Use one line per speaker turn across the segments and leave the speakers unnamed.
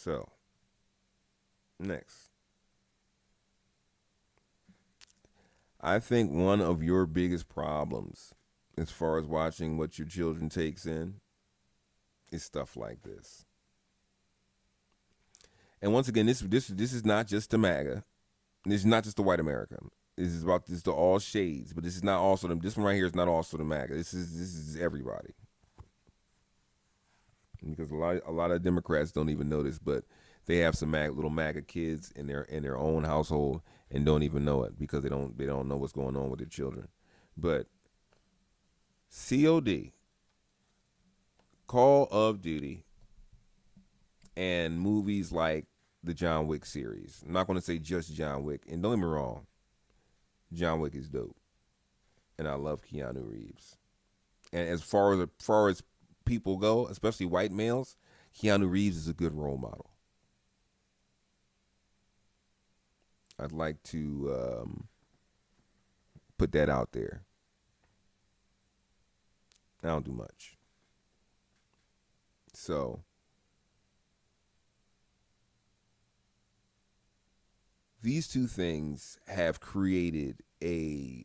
So, next. I think one of your biggest problems as far as watching what your children takes in is stuff like this. And once again, this is not just the MAGA. This is not just the white America. This is the all shades, but this is not also them. This one right here is not also the MAGA. This is everybody. Because a lot of Democrats don't even know this, but they have some little MAGA kids in their own household and don't even know it because they don't know what's going on with their children. But COD, Call of Duty, and movies like the John Wick series. I'm not going to say just John Wick, and don't get me wrong, John Wick is dope, and I love Keanu Reeves. And as far as people go, especially white males, Keanu Reeves is a good role model. I'd like to put that out there. I don't do much. So these two things have created a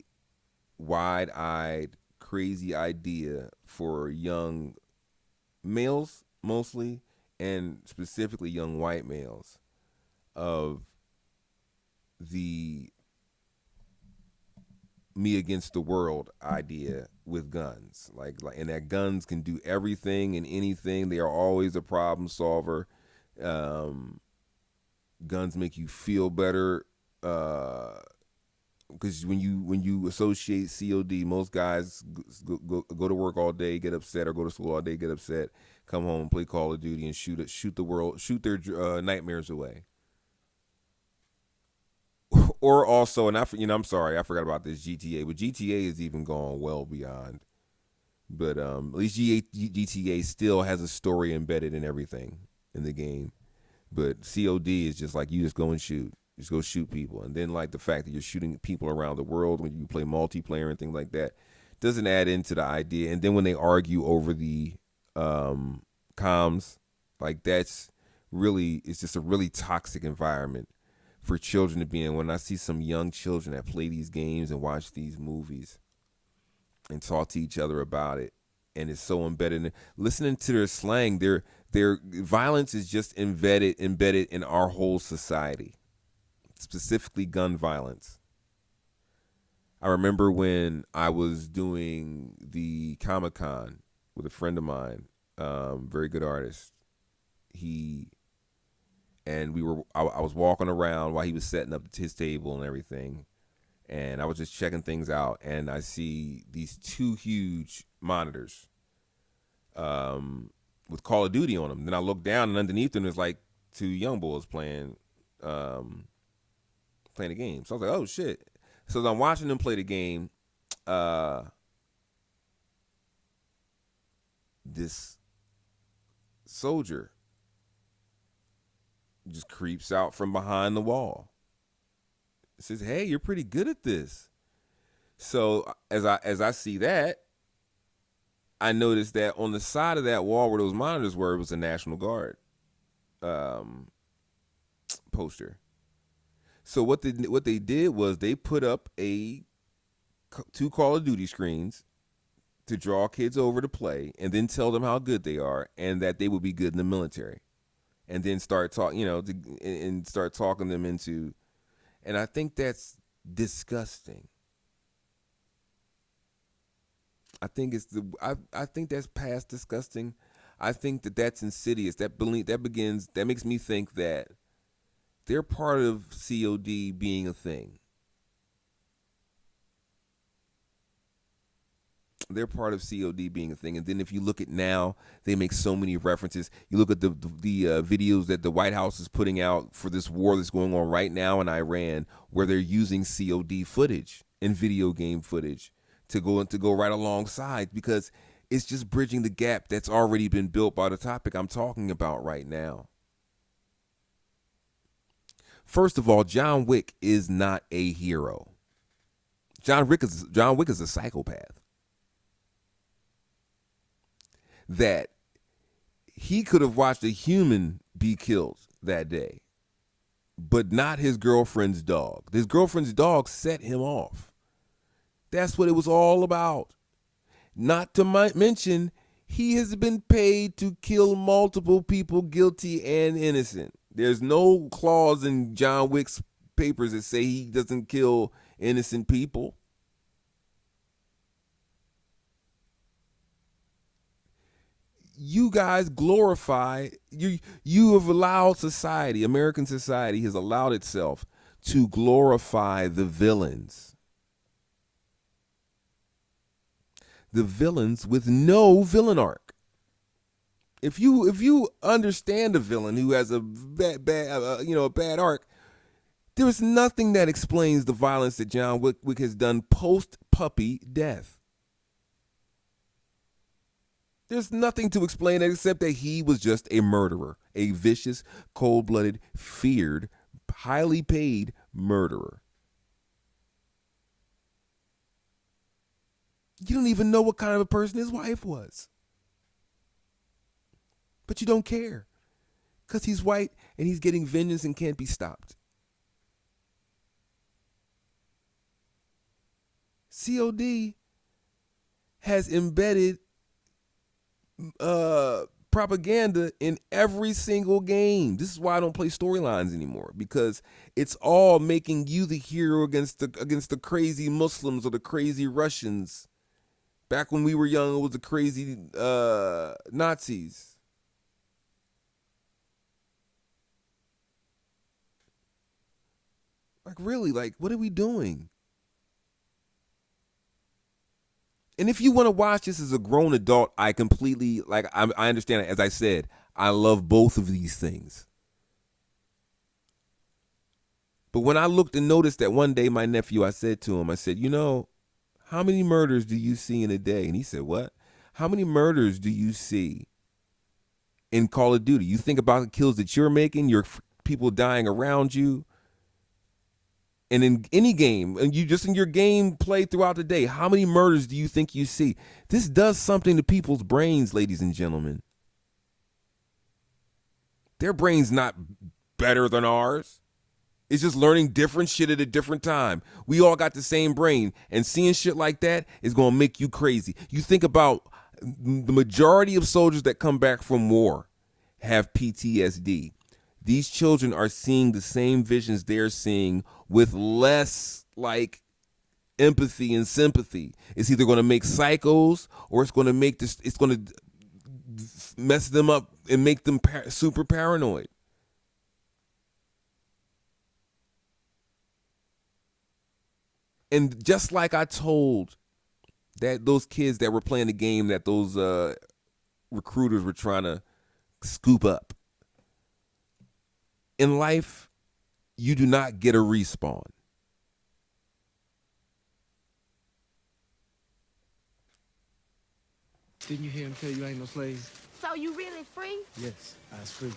wide-eyed, crazy idea for young males mostly, and specifically young white males, of the me against the world idea with guns. And that guns can do everything and anything. They are always a problem solver. Guns make you feel better. Because when you associate COD, most guys go to work all day, get upset, or go to school all day, get upset, come home, play Call of Duty, and shoot their nightmares away. Or also, I'm sorry, I forgot about this GTA, but GTA is even gone well beyond. But at least GTA still has a story embedded in everything in the game. But COD is just like you just go and shoot. Just go shoot people. And then like the fact that you're shooting people around the world when you play multiplayer and things like that doesn't add into the idea. And then when they argue over the comms, like it's just a really toxic environment for children to be in. When I see some young children that play these games and watch these movies and talk to each other about it, and it's so embedded in listening to their slang, their violence is just embedded in our whole society, specifically gun violence. I remember when I was doing the Comic-Con with a friend of mine, very good artist. I was walking around while he was setting up his table and everything, and I was just checking things out, and I see these two huge monitors with Call of Duty on them. Then I look down, and underneath them is like two young boys playing the game. So I was like, oh shit. So as I'm watching them play the game, this soldier just creeps out from behind the wall. It says, hey, you're pretty good at this. So as I see that, I noticed that on the side of that wall where those monitors were, it was a National Guard poster. So what they did was they put up two Call of Duty screens to draw kids over to play, and then tell them how good they are and that they would be good in the military, and then start talking, and start talking them into. And I think that's disgusting. I think I think that's past disgusting. I think that's insidious. That makes me think that they're part of COD being a thing. They're part of COD being a thing. And then if you look at now, they make so many references. You look at the videos that the White House is putting out for this war that's going on right now in Iran, where they're using COD footage and video game footage to go right alongside, because it's just bridging the gap that's already been built by the topic I'm talking about right now. First of all, John Wick is not a hero. John Wick is a psychopath. That he could have watched a human be killed that day, but not his girlfriend's dog. His girlfriend's dog set him off. That's what it was all about. Not to mention, he has been paid to kill multiple people, guilty and innocent. There's no clause in John Wick's papers that say he doesn't kill innocent people. You guys glorify, you have allowed society, American society has allowed itself to glorify the villains. The villains with no villain arc. If you understand a villain who has a bad arc, there is nothing that explains the violence that John Wick has done post puppy death. There's nothing to explain it except that he was just a murderer, a vicious, cold-blooded, feared, highly paid murderer. You don't even know what kind of a person his wife was. But you don't care because he's white and he's getting vengeance and can't be stopped. COD has embedded propaganda in every single game. This is why I don't play storylines anymore, because it's all making you the hero against the crazy Muslims or the crazy Russians. Back when we were young, it was the crazy Nazis. Like, really, like, what are we doing? And if you want to watch this as a grown adult, I completely, like, I understand it. As I said, I love both of these things. But when I looked and noticed that one day my nephew, I said to him, I said, how many murders do you see in a day? And he said, what? How many murders do you see in Call of Duty? You think about the kills that you're making, your people dying around you. And in any game, and you just in your game play throughout the day, how many murders do you think you see? This does something to people's brains, ladies and gentlemen. Their brain's not better than ours. It's just learning different shit at a different time. We all got the same brain, and seeing shit like that is going to make you crazy. You think about the majority of soldiers that come back from war have PTSD. These children are seeing the same visions they're seeing with less, like, empathy and sympathy. It's either going to make psychos or it's going to mess them up and make them super paranoid. And just like I told that those kids that were playing the game that those recruiters were trying to scoop up, in life, you do not get a respawn.
Didn't you hear him tell you ain't no slaves?
So you really free?
Yes, I was free.